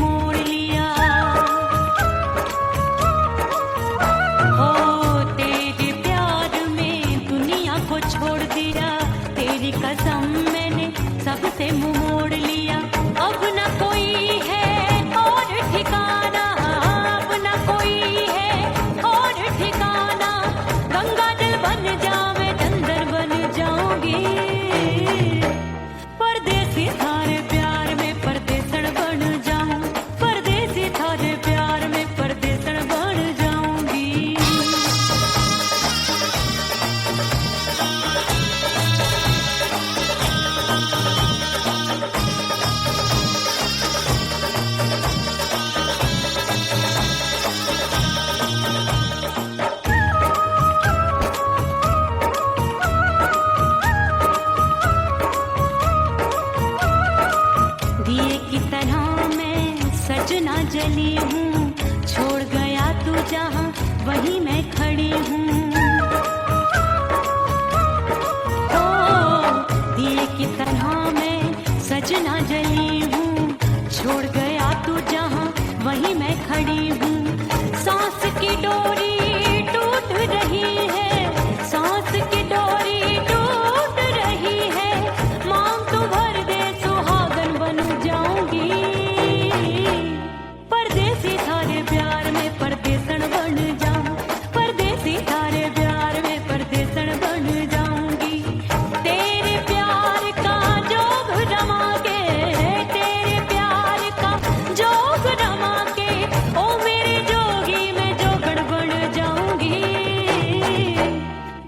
मोड़ लिया। हो तेरे प्यार में दुनिया को छोड़ दिया, तेरी कसम मैंने सबसे मुंह मोड़ लिया। अब न कोई है और ठिकाना, अब न कोई है और ठिकाना। गंगा जल बन जावे चंदन बन जाऊंगी, परदेसी थारे प्यार में परदेसन बन जाऊं, परदेसी थारे प्यार में परदेसन बन जाऊंगी। दिए की तरह मैं सजना जली हूँ, छोड़ गया तू जहाँ वहीं मैं खड़ी हूँ। ओ दिए की तरह मैं सजना जली हूँ, छोड़ गया तू जहाँ वहीं मैं खड़ी हूँ। सांस की डोरी टूट रही है, सांस की डोरी टूट रही है। मांग तू भर दे सुहागन बन जाऊंगी, परदेसी थारे प्यार में परदेसन बन जाऊं, परदेसी थारे प्यार में परदेसन बन जाऊंगी। तेरे प्यार का जोग रमा के, तेरे प्यार का जोग रमा के, ओ मेरे जोगी मैं जोगण बन जाऊंगी,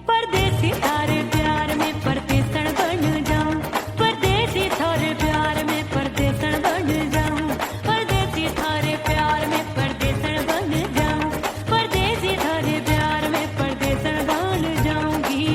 परदेसी थारे प्यार में परदेसन बन जाऊं, परदेसी थारे प्यार में परदेसन बन जाऊं, परदेसी थारे प्यार में परदेसन बन जाऊं, परदेसी थारे प्यार में परदेसन बन जाऊंगी।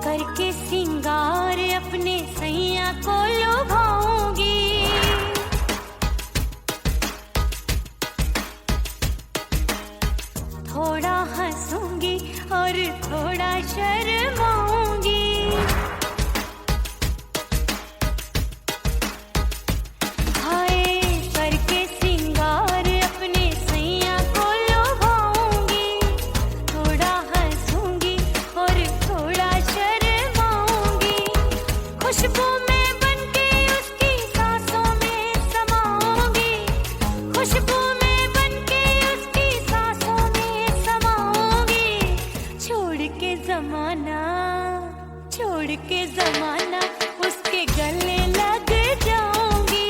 करके सिंगार अपने सैया को लुभाऊंगी, थोड़ा हंसूंगी और थोड़ा शर्माऊंगी। हाय करके सिंगार अपने सैया को लुभाऊंगी, थोड़ा हंसूंगी और थोड़ा शर्माऊंगी। खुशबू में बनके उसकी सांसों में समाऊंगी, खुशबू में बनके उसकी सांसों में समाऊंगी। छोड़ के जमाना, छोड़ के जमाना उसके गले लग जाऊंगी,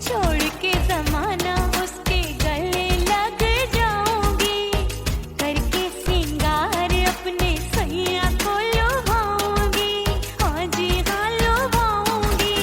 छोड़ के जमाना उसके गले लग जाऊंगी। करके सिंगार अपने सैया को लुभाऊंगी, हाँ जी हाँ लुभाऊंगी।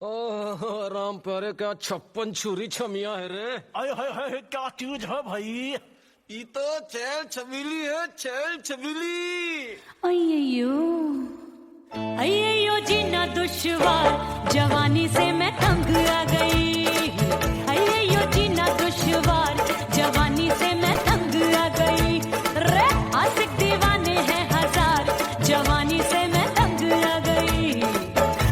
ओह राम प्यारे, क्या 56 छुरी छमिया है रे। आय हाय हाय, क्या चीज है भाई? ये तो चैल छबीली है, चैल छबीली। अय्यो अय्यो जीना दुश्वार, जवानी से मैं तंग आ गई। अय्यो जीना दुश्वार, जवानी से मैं तंग आ गई। रे आशिक दीवाने हैं हजार, जवानी से मैं तंग आ गई।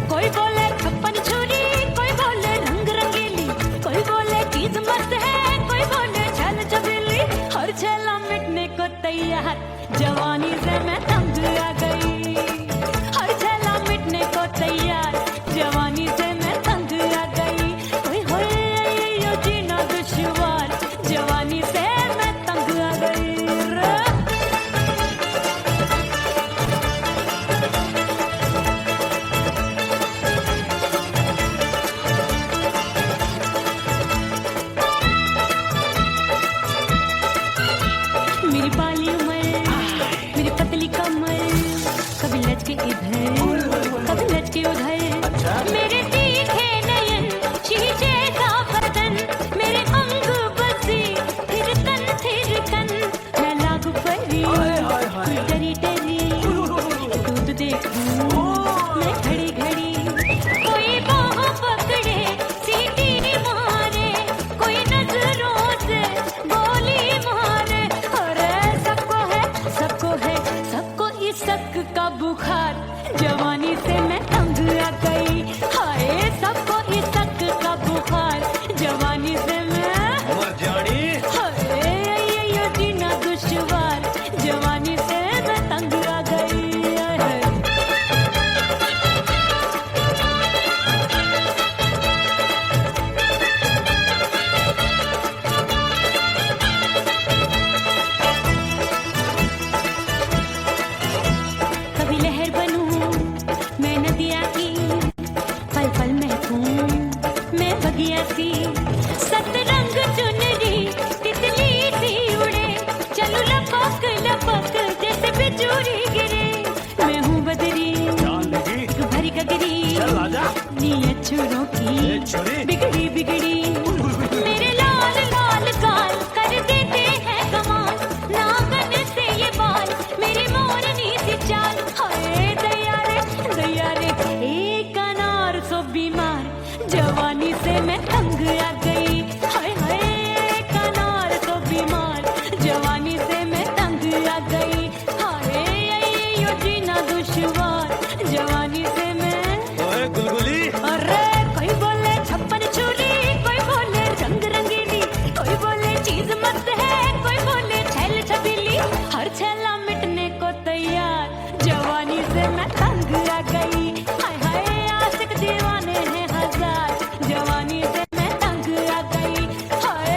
कोई बोले 56 छुरी, कोई बोले रंग रंगीली, कोई बोले चीज मस्त है, कोई बोले छल छबीली। हर छला मिटने को तैयार, जवानी से मैं तंग आ गई। हर छला मिटने को तैयार, जवानी से मैं तंग आ गई। ओए होए यो जीना दुश्वार, जवानी से मैं तंग आ गई रे। मेरी बाली उम्र, मेरी पतली कमर, कभी लचके इधर, कभी लचके उधर। मेरे तीखे नयन, शीशे का बदन, मेरे अंग बसी थिरकन। मैं लागू परी, डरी डरी, दूध देखूं मैं घड़ी घड़ी। कोई बाहों पकड़े, सीटी मारे, कोई नजरों से गोली मारे। अरे सबको इसक का बुखार, जवानी से मैं तंग आ गई। हाय सबको इसक का बुखार, जवानी से मैं मर जानी। हाय ये जीना दुश्वार, जवानी से मैं तंग आ गई। हाय। कभी लहर बनूं मैं नदिया की, पल पल महकूं मैं बगिया सी। सतरंग चुनरी तितली सी उड़े, चलूं लपक लपक जैसे बिजुरी गिरे। मैं हूँ बदरी जान लगी, भरी गगरी, चल आजा। नीयत छुरों की छुरी बिगड़ी बिगड़ी। मेरे लाल लाल गाल कर देते हैं कमाल, नागन से ये बाल मेरी मोरनी सी चाल। हाय दया रे एक अनार सो बीमार, जवानी से मैं तंग आ गई। हाय हाय एक अनार सो बीमार, जवानी से मैं तंग आ गई। हाय यो जीना दुश्वार, जवानी से मैं। ओए गुलगुली, अरे कोई बोले 56 छुरी, कोई बोले रंग रंगीली, कोई बोले चीज मस्त है, कोई बोले छल छबीली। हर छला मिटने को तैयार, जवानी से मैं तंग आ गई। हाय हाय आशिक दीवाने हैं हजार, जवानी से मैं तंग आ गई। हाय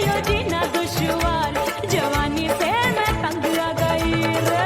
यो जीना दुश्वार, जवानी से मैं तंग आ गई रे।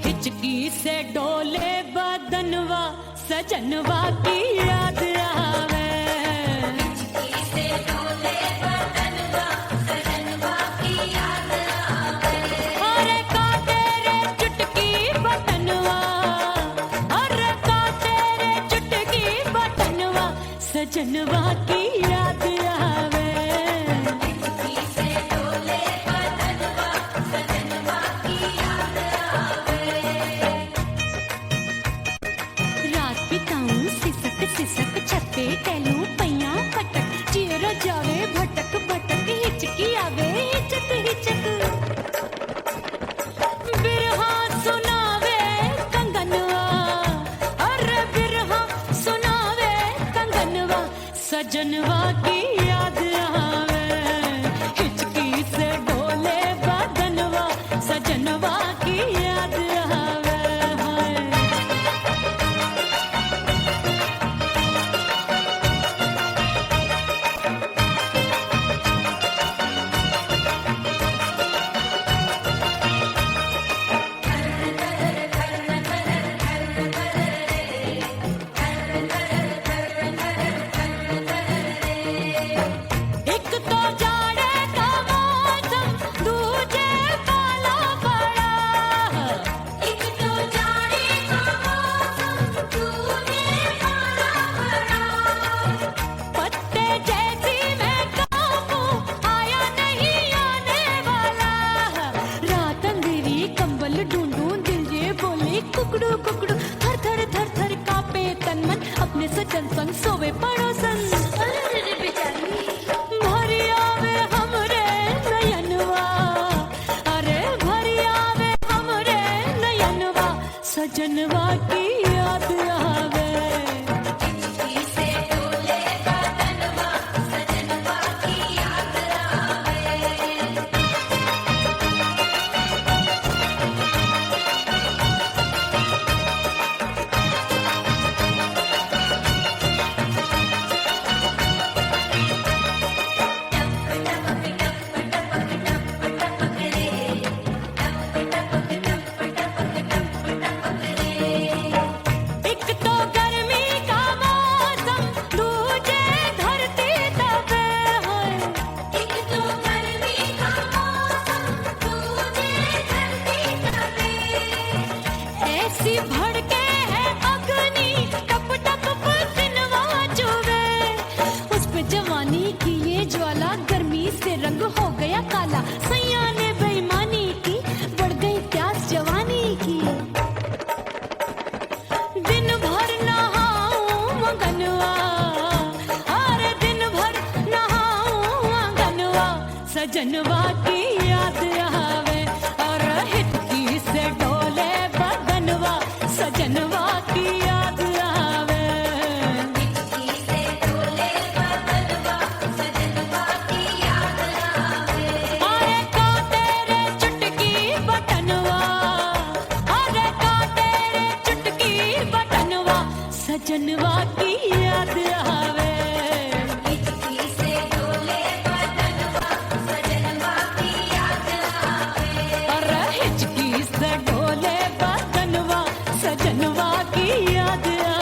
हिचकी से डोले बदनवा, सजनवा की याद आवे। अरे का तेरे चुटकी बटनवा, अरे का तेरे चुटकी बटनवा, सजनवा की याद आवे। तैनू पैया पटक चेहरा जावे भटक भटक हिचकी आवे हिचक हिचक बिरहा सुनावे कंगनवा अरे बिरहा सुनावे कंगनवा सजनवा की याद आवे हिचकी से डोले बदनवा सजनवा की याद आवे हाय एक तो जाड़े का मौसम दूजे पाला पड़ा एक तो जाड़े का मौसम दूजे पाला पड़ा पत्ते जैसी मैं काबू आया नहीं आने वाला रात अंधेरी कंबल ढूंढूं दिल ये बोले कुकड़ू कुकड़ू थर थर थर थर कांपे तन मन अपने सजन संग सोवे पड़ोसन भरिया वे हमरे नयनवा अरे भरिया वे हमरे नयनवा सजनवा की याद आवे से डोले बदनवा सजनवा की याद आवे एक तो गर्मी का मौसम दूजे धरती तपे है एक तो गर्मी का मौसम दूजे धरती तपे ऐसी भड़के है अग्नि टप टप पसीनवा चुवे उस पे जवानी की ये ज्वाला गर्मी से रंग हो गया काला सैया ने बेईमानी की बढ़ गई प्यास जवानी की दिन भर नहाऊं मंगनवा अरे दिन भर नहाऊं मंगनवा सजनवा की याद आवे और हिचकी से डोले बदनवा सजनवा की याद आवे हिचकी से डोले बदनवा सजनवा की याद आवे अरे का तेरे चुटकी बटनवा अरे का तेरे चुटकी बटनवा सजनवा की याद आवे हिचकी से डोले बदनवा सजनवा की याद आवे अरे हिचकी से डोले बदनवा सजनवा की याद आवे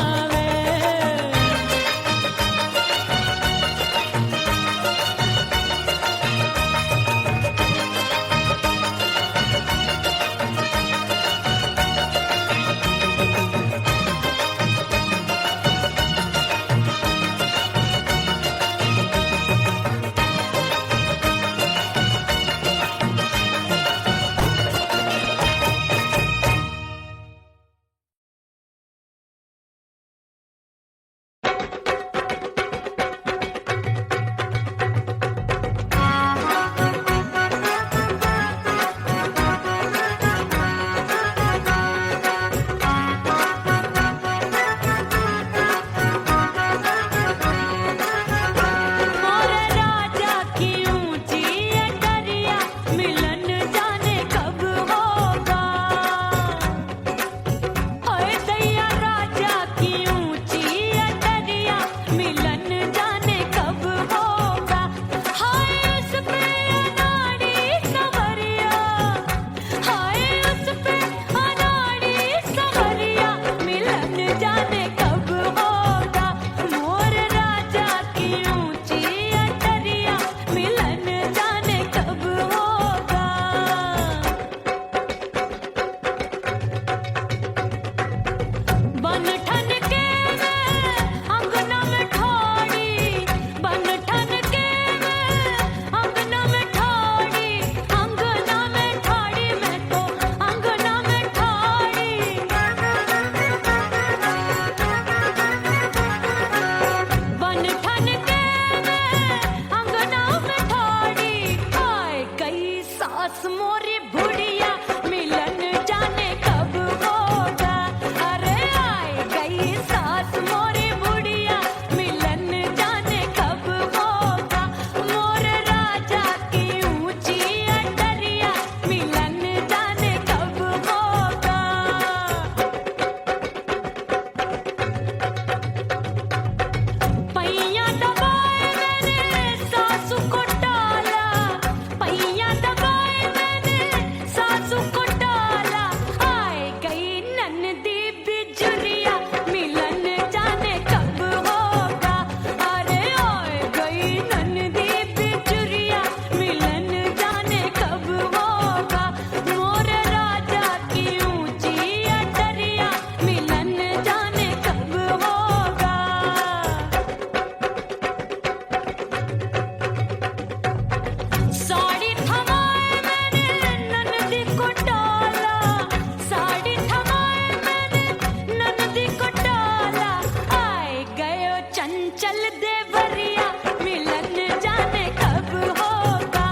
देवरिया मिलन जाने कब होगा।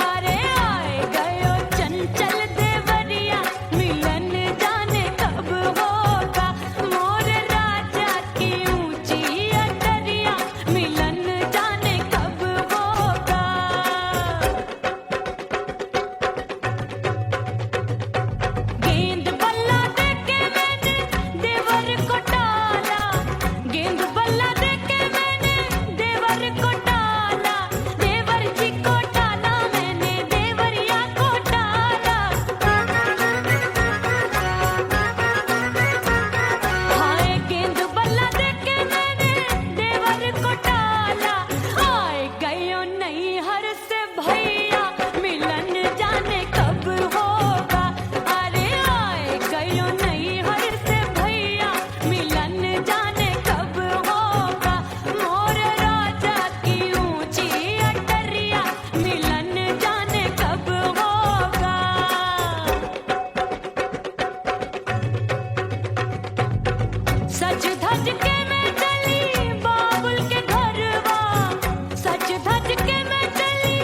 अरे आए गयो चंचल देवरिया मिलन जाने कब होगा। मोर राजा की ऊंची अटरिया मिलन जाने कब होगा। गेंद बल्ला देके मैंने देवर को टाला, गेंद बल्ला देके मैंने देवर को टाला, देवर जी को टाला मैंने देवरिया को टाला। हाय गेंद बल्ला देके मैंने देवर को टाला। आए गयो नैहर से भैया मिलन जाने कब होगा। अरे आए गयो नैहर से भैया मिलन जाने कब होगा। मोर राजा की ऊंची अटरिया मिलन जाने कब होगा। सज धज के मैं चली बाबुल के घरवा, सज धज के मैं चली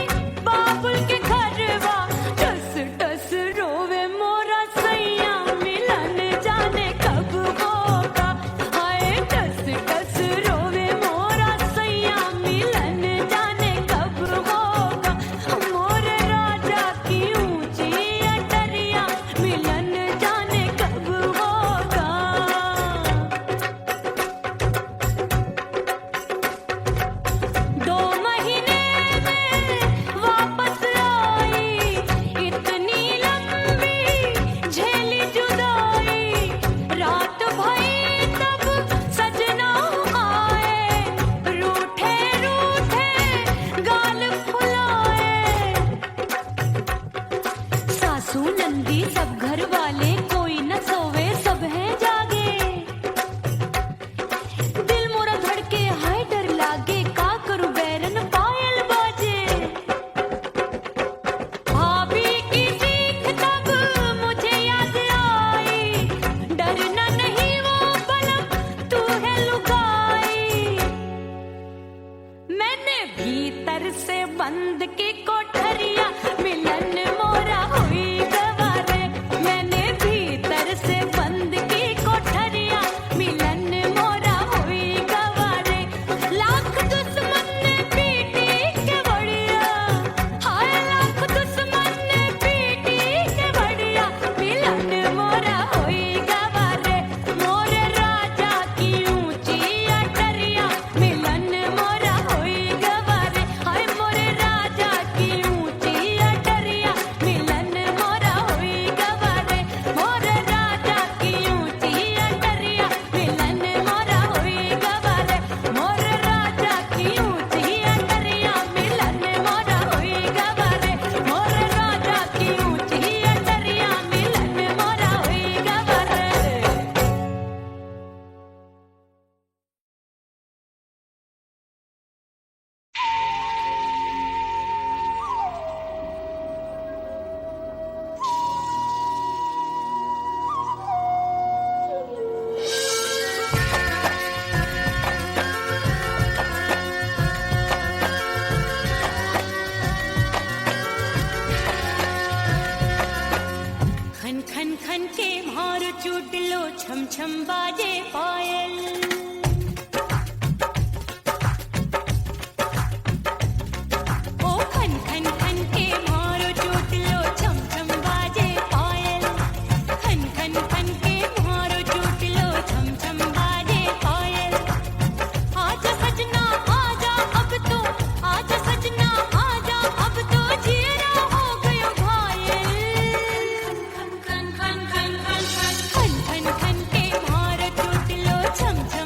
बाबुल के घरवा। टस टस रोवे मोरा सैया मिलन जाने कब होगा। हाय टस टस रोवे मोरा सैया मिलन जाने कब होगा। मोर राजा की ऊंची अटरिया मिलन जाने कब होगा। 2 महीने में वापस आई, इतनी लंबी झेली जुदाई। रात भई तब सजना आए, रूठे रूठे गाल फुलाए। सासू नंदी सब घर वाले कोई न सोवे सब हैं जागे। दिल मोरा धड़के हाय डर लागे, का करूं बैरन पायल बाजे। भाभी की सीख तब मुझे याद आई, डरना नहीं वो बलम तू है लुगाई। मैंने भीतर से बंद की कोठरिया मिलन मोरा हुई गवारे। मैंने भीतर से बंद की कोठरिया मिलन मोरा हुई गवारे। लाख दुश्मन ने पीटी के बढ़िया, हाय लाख दुश्मन ने पीटी के बढ़िया मिलन मोरा हुई गवारे। मोर राजा की ऊंची अटरिया मिलन मोरा हुई गवारे। हाय मोर राजा की ऊंची अटरिया मिलन मोरा हुई गवारे। मोर राजा की ऊंची अटरिया मिलन मोरा हुई गवारे। मोर राजा की ऊंची अटरिया मिलन मोरा हुई गवारे। मोर राजा की ऊंची अटरिया मिलन मोरा हुई गवारे। खन खन खन के मार चुटलो छम छम बाजे पायल। ओ खन खन खन के मार चुटलो छम छम बाजे पायल। खन खन खन के मार चुटलो छम छम बाजे पायल। आजा सजना आजा अब तो, आजा सजना आजा अब तो जीरा हो गयो घायल। खन खन खन खन खन खन खन खन के मार टूटलो छम छम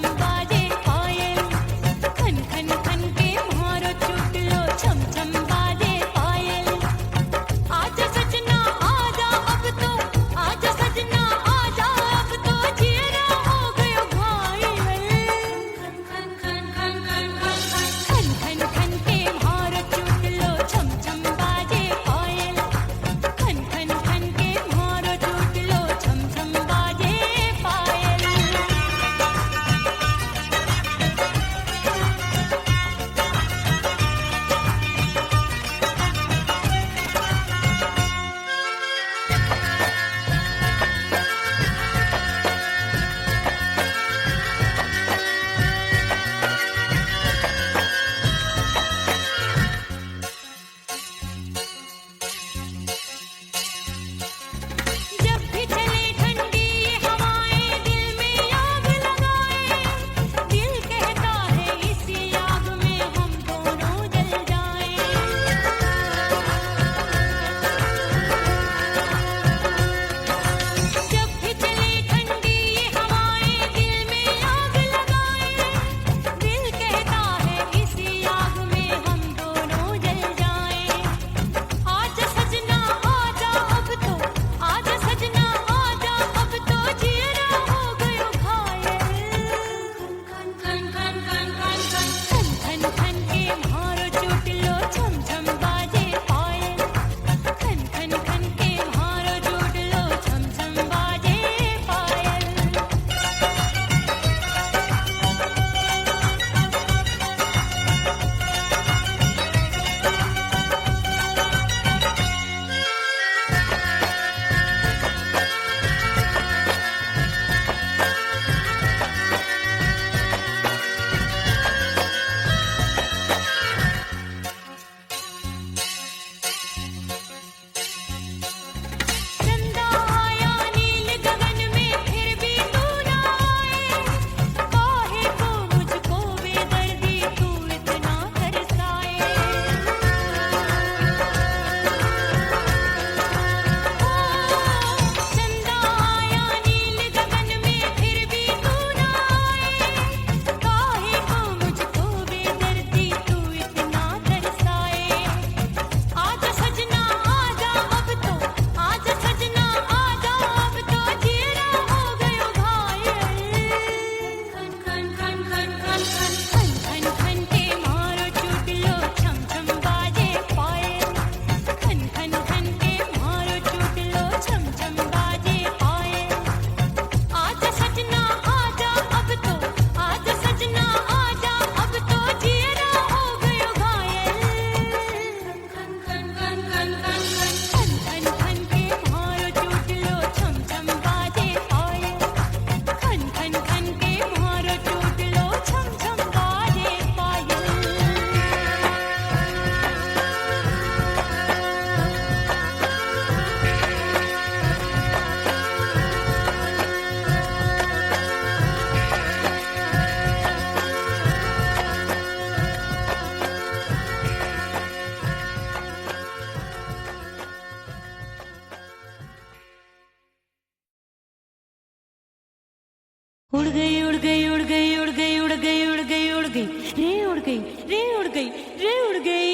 उड़ गई उड़ गई उड़ गई उड़ गई उड़ गई उड़ गई उड़ गई रे उड़ गई रे उड़ गई रे उड़ गई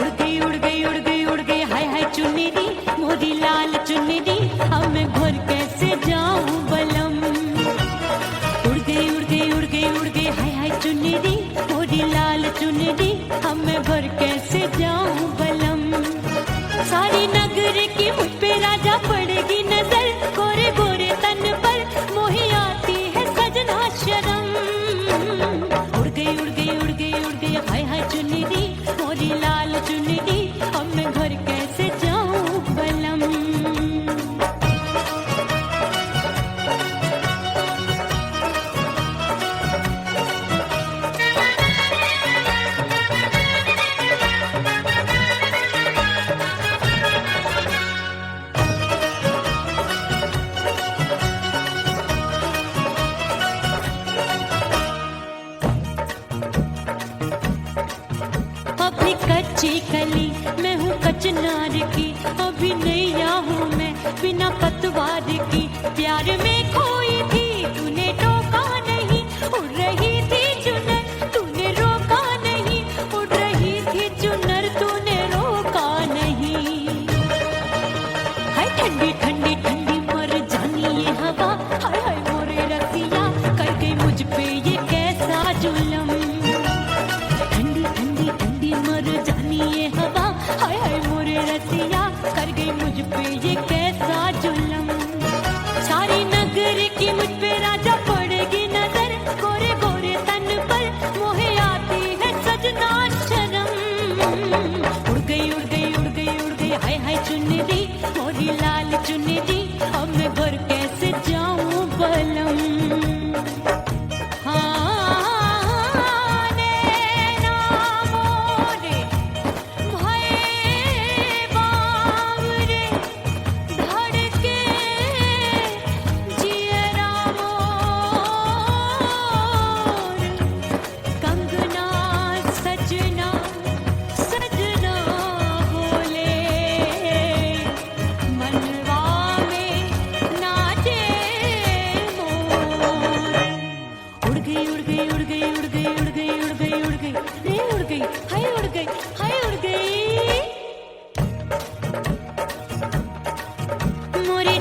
उड़ गई उड़ गई उड़ गई उड़ गई हाय हाय चुन्नी मोरी लाल चुन्नी अब मैं घर कैसे जाऊं बलम। उड़ गई उड़ गई उड़ गई उड़ गई हाय हाय चुन्नी मोरी लाल चुन्नी अब मैं घर कैसे जाऊं बलम। सारी नगर की मुझ पे राजा पड़ेगी नजर गोरे गोरे तन पर मोही आती है सजना शर्म। उड़ गई उड़ गई उड़ गई उड़ गई हाय हाय चुन्नी मोरी लाल चुन्नी अब मैं घर कैसे जाऊं बलम। अभी कच्ची कली मैं हूँ कचनार की अभी नैया हूँ मैं बिना पतवार की प्यार में खोई थी तूने टोका नहीं उड़ रही थी चुनर तूने रोका नहीं उड़ रही थी चुनर तूने रोका नहीं। हाय ठंडी ठंडी ठंडी मर जानी ये हवा हाय हाय मोरे रसिया कर गई मुझ पे ये कैसा जुलम। ठंडी ठंडी ठंडी मर जानी ये हवा हाय हाय मोरे रसिया कर गई मुझ पे ये कैसा जुलम। सारी नगर की मुझ पे राजा पड़ेगी नजर गोरे गोरे तन पर मोहे आती है सजना शर्म। उड़ गई उड़ गई उड़ गई उड़ गई हाय हाय चुन्नी मोरी लाल चुन्नी अब मैं घर कैसे जाऊं बलम।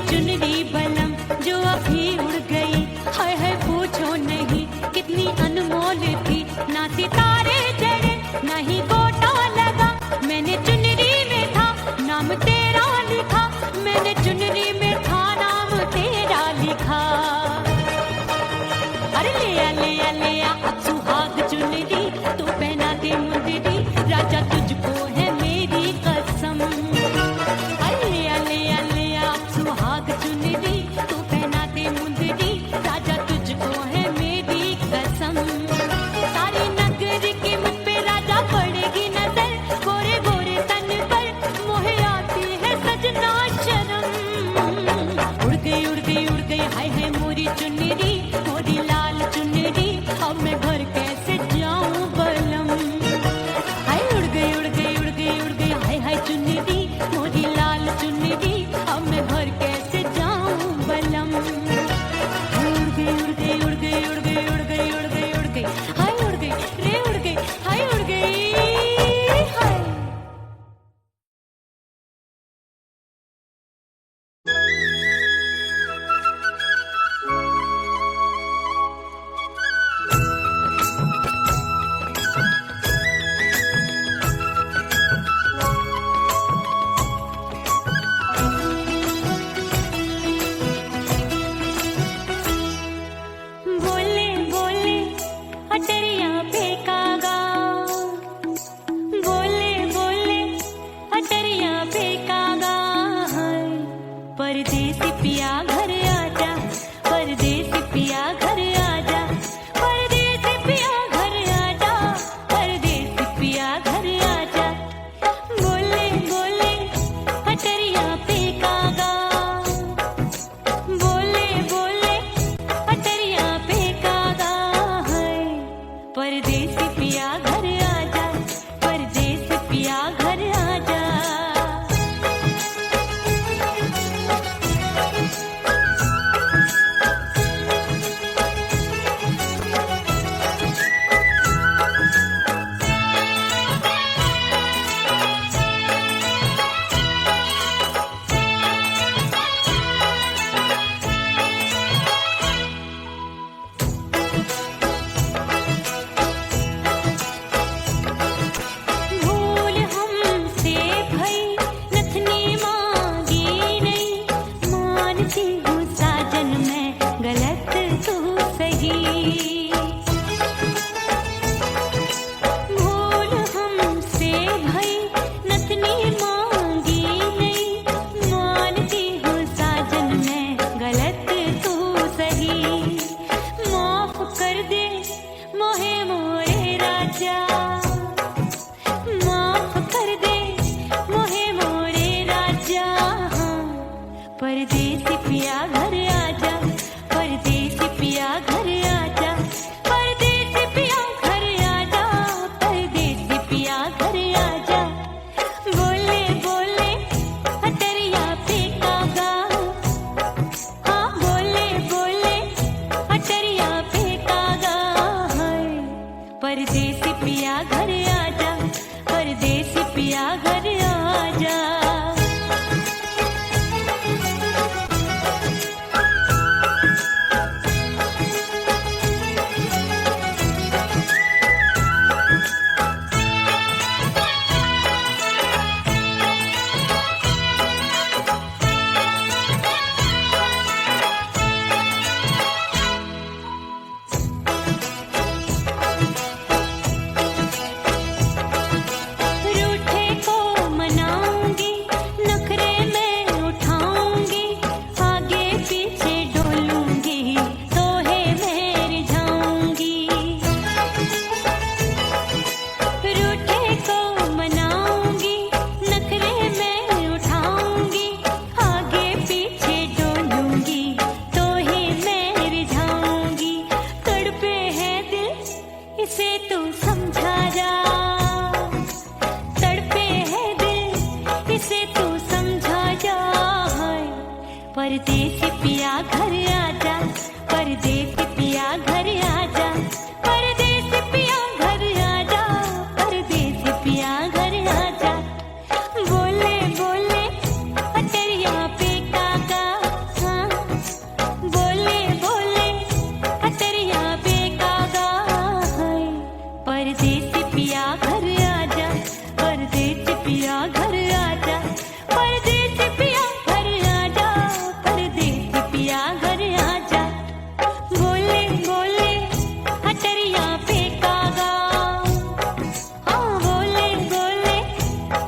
चुनरी बलम जो अभी उड़ गई हाय हाय पूछो नहीं कितनी अनमोल थी ना सितारे चढ़े ना ही गोटा लगा मैंने चुनरी में था नाम तेरा लिखा मैंने चुनरी में था नाम तेरा लिखा। अरे ले आ अब सुहाग चुनरी तू पहना दे मुंदरी राजा तुझको है मेरी कसम। अरे ले आ सुहाग चुनरी तू पहना दे मुंदरी राजा तुझको है मेरी कसम। सारी नगर की मुझ पे राजा पड़ेगी परदेसी पिया घर आजा, परदेसी पिया घर आजा। रूठे को मनाऊंगी, नखरे में उठाऊंगी, आगे पीछे डोलूंगी, तोहे में रिझाऊंगी। रूठे को मनाऊंगी, नखरे में उठाऊंगी, आगे पीछे डोलूंगी, तोहे में रिझाऊंगी। तड़पे है दिल इसे तू समझा जा, तड़पे है दिल इसे तू समझा जा। हाय परदेसी पिया घर आजा, परदेसी पिया घर आजा, परदेसी पिया घर आजा, परदेसी पिया घर आजा। बोले बोले अटरिया पे काका, हाँ बोले बोले अटरिया पे काका। हाय परदेसी पिया घर आजा, परदेसी पिया घर आजा, परदेसी पिया घर आजा, परदेसी पिया घर आजा। बोले बोले अटरिया पे कागा, हाँ बोले बोले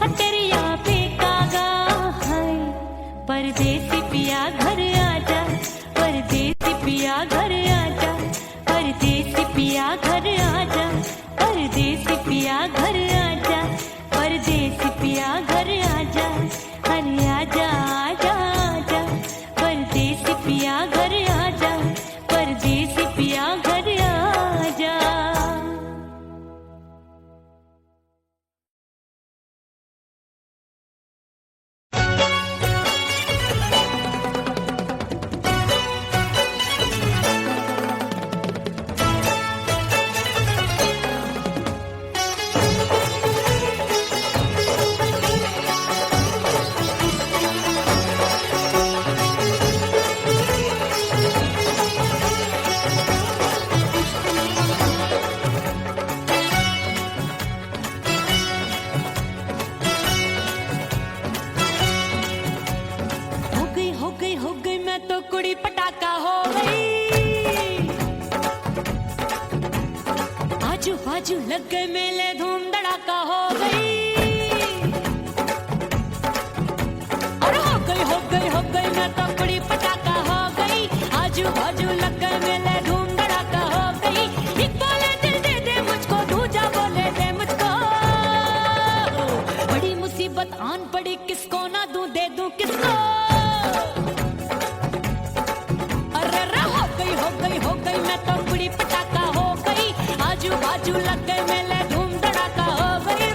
अटरिया पे कागा। हाय परदेसी पिया घर आजा, परदेसी पिया घर आजा, परदेसी पिया घर आजा, परदेसी पिया घर आजा, परदेसी पिया घर आजा। अरे आजा आजा आजा, परदेसी पिया घर आजा, परदेसी पिया घर आजा। हो गई मैं तो कुड़ी पटाखा हो गई। आजू बाजू लग गए मेले, धूम धड़ाका हो गई। और हो गई मैं तो कुड़ी पटाखा हो गई। आजू बाजू लग गए मेले, धूम धड़ाका हो गई। एक बोले दिल दे दे मुझको, दूजा बोले दे मुझको। बड़ी मुसीबत आन पड़ी, किसको ना दूं दे दूं किसको। हो गई मैं तो कुड़ी पटाखा हो गई। आजू बाजू लग गए मेले, धूम धड़ाका हो गई।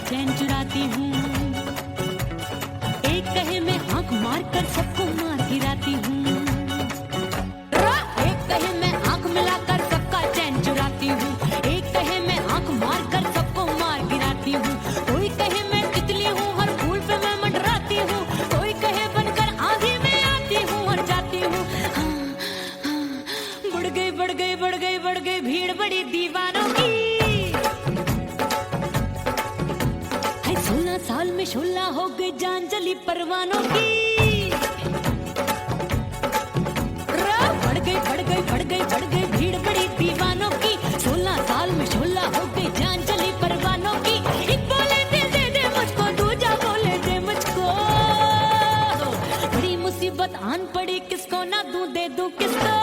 चैन चुराती हूँ, एक कहे मैं आंख मार कर सबको मार गिराती हूँ। एक कहे मैं आंख मिलाकर सबका चैन चुराती हूँ, एक कहे मैं आंख मार कर सबको मार गिराती हूँ। कोई कहे मैं तितली हूँ, हर फूल पे मैं मंडराती हूँ। कोई कहे बनकर आंधी में आती हूँ और जाती हूँ। बढ़ गई भीड़ बड़ी दीवानों की। 16 साल में शोला हो गई, जान जली परवानों की। बढ़ गई भीड़ बड़ी दीवानों की। 16 साल में शोला हो गई, जान जली परवानों की। एक बोले दिल दे दे मुझको, दूजा बोले दे मुझको। बड़ी मुसीबत आन पड़ी, किसको ना दूं दे दूं किसको।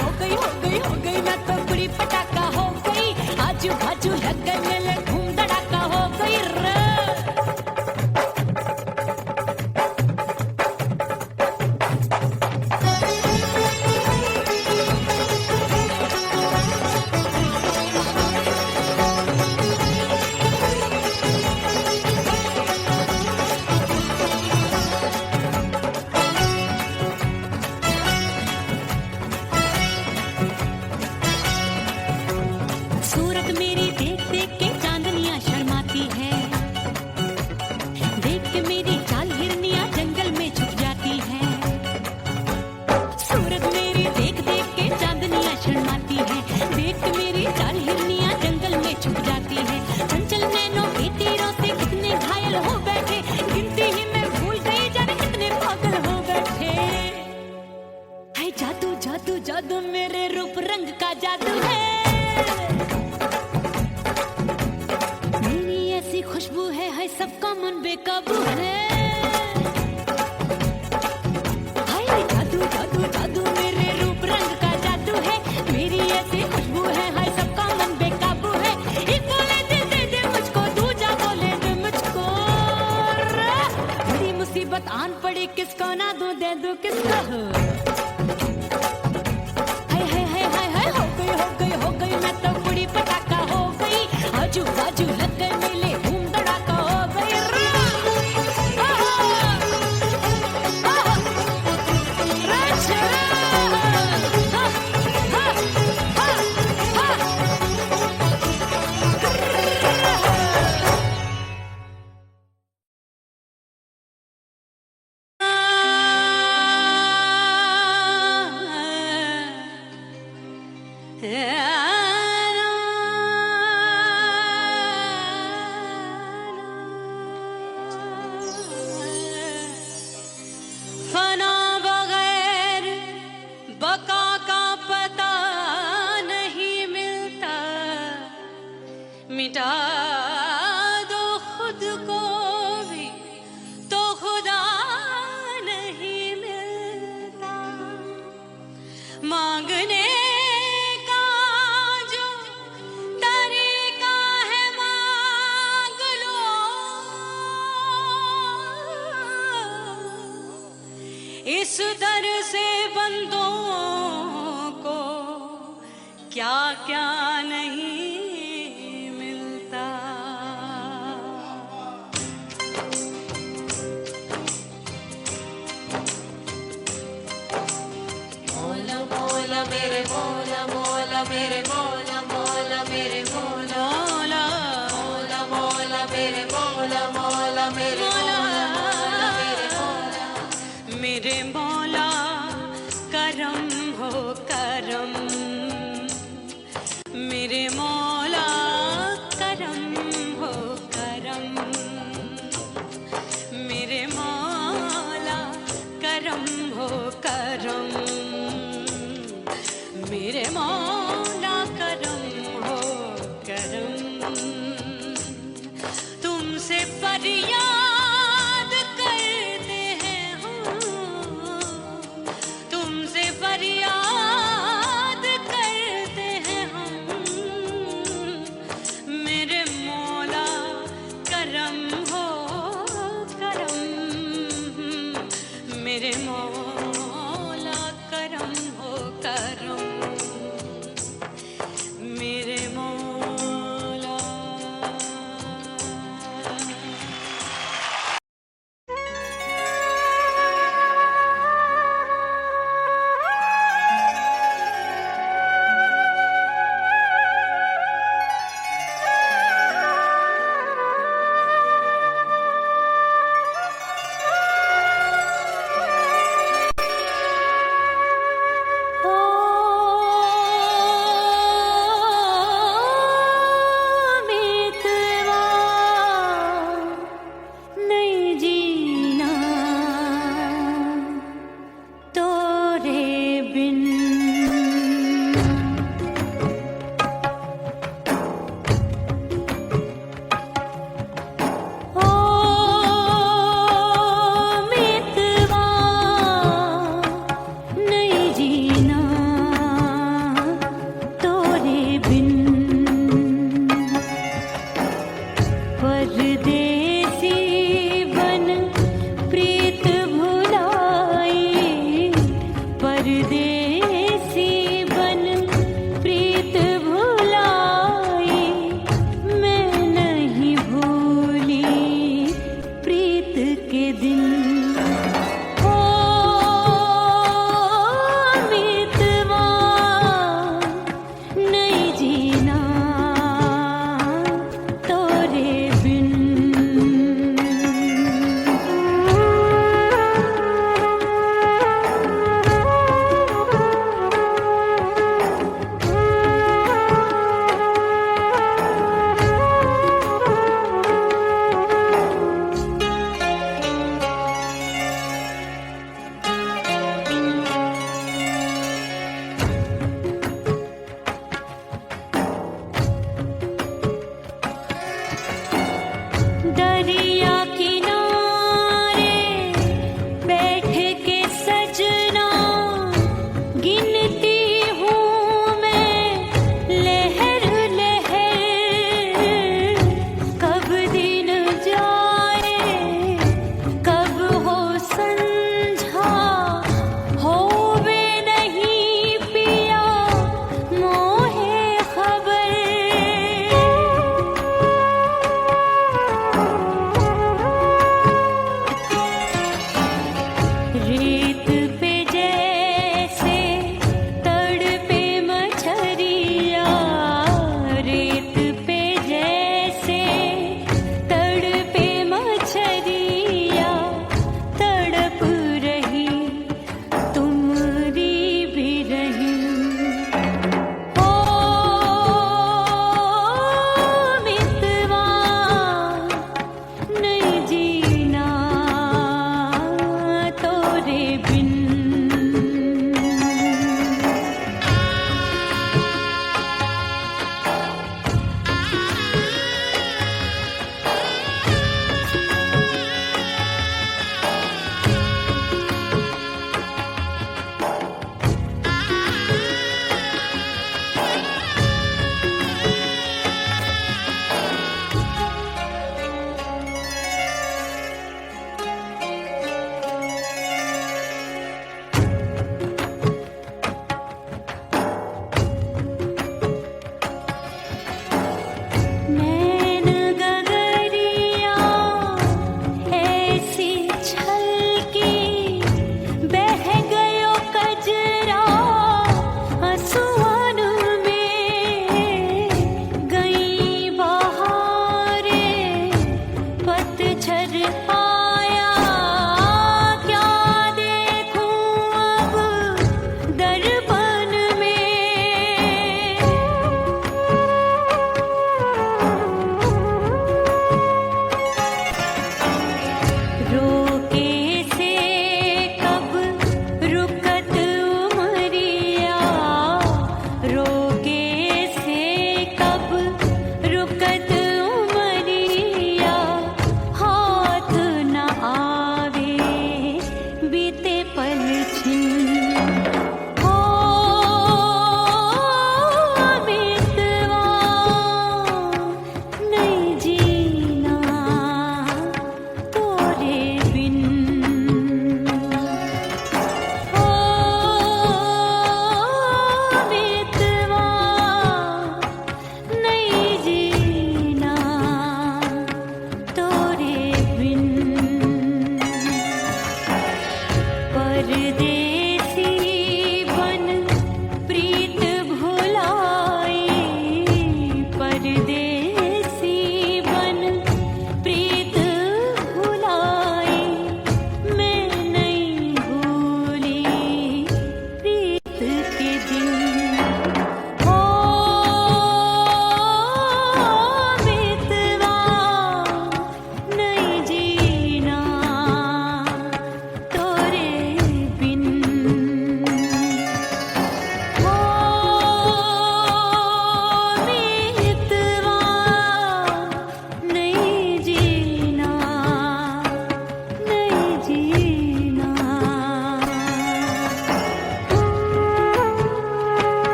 हो गई मैं तो कुड़ी पटाखा सूरत मेरी देख देख के चांदनियां शर्माती है, देख के मेरी चाल हिरनियां जंगल में छुप जाती है। सूरत मेरी देख देख के चांदनियां शर्माती है, देख के मेरी चाल हिरनियां जंगल में छुप जाती है। चंचल नैनों के तीरों से कितने घायल हो बैठे, गिनती ही मैं भूल गई जाने कितने पागल हो बैठे। है जादू जादू जादू मेरे रूप रंग का जादू है, मेरी ऐसी खुशबू है सबका मन बेकाबू है। हाय जादू जादू जादू मेरे रूप रंग का जादू है, मेरी ऐसी खुशबू है सबका मन बेकाबू है। एक बोले दे दे मुझको, दूजा बोले दे मुझको, बड़ी मुसीबत आन पड़ी किसको ना दूं दे दूं किसको। हो गई मैं तो बड़ी पटाखा हो गई, आजू बाजू लग गए मेले धूम धड़ाका हो गई। फना बगैर बका का पता नहीं मिलता, मिटा दो खुद को भी तो खुदा नहीं मिलता। मांगने का जो तरीका है मांग लो, इस दर से बंदों को क्या क्या नहीं मिलता। मौला मौला मेरे मौला मौला मेरे मौला मौला मेरे मौला मौला मौला मेरे मौला मौला मेरे मौला मेरे मौला करम हो करम, मेरे मौला करम हो करम, मेरे मौला करम हो करम, मेरे मौला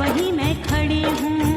वहीं मैं खड़ी हूँ।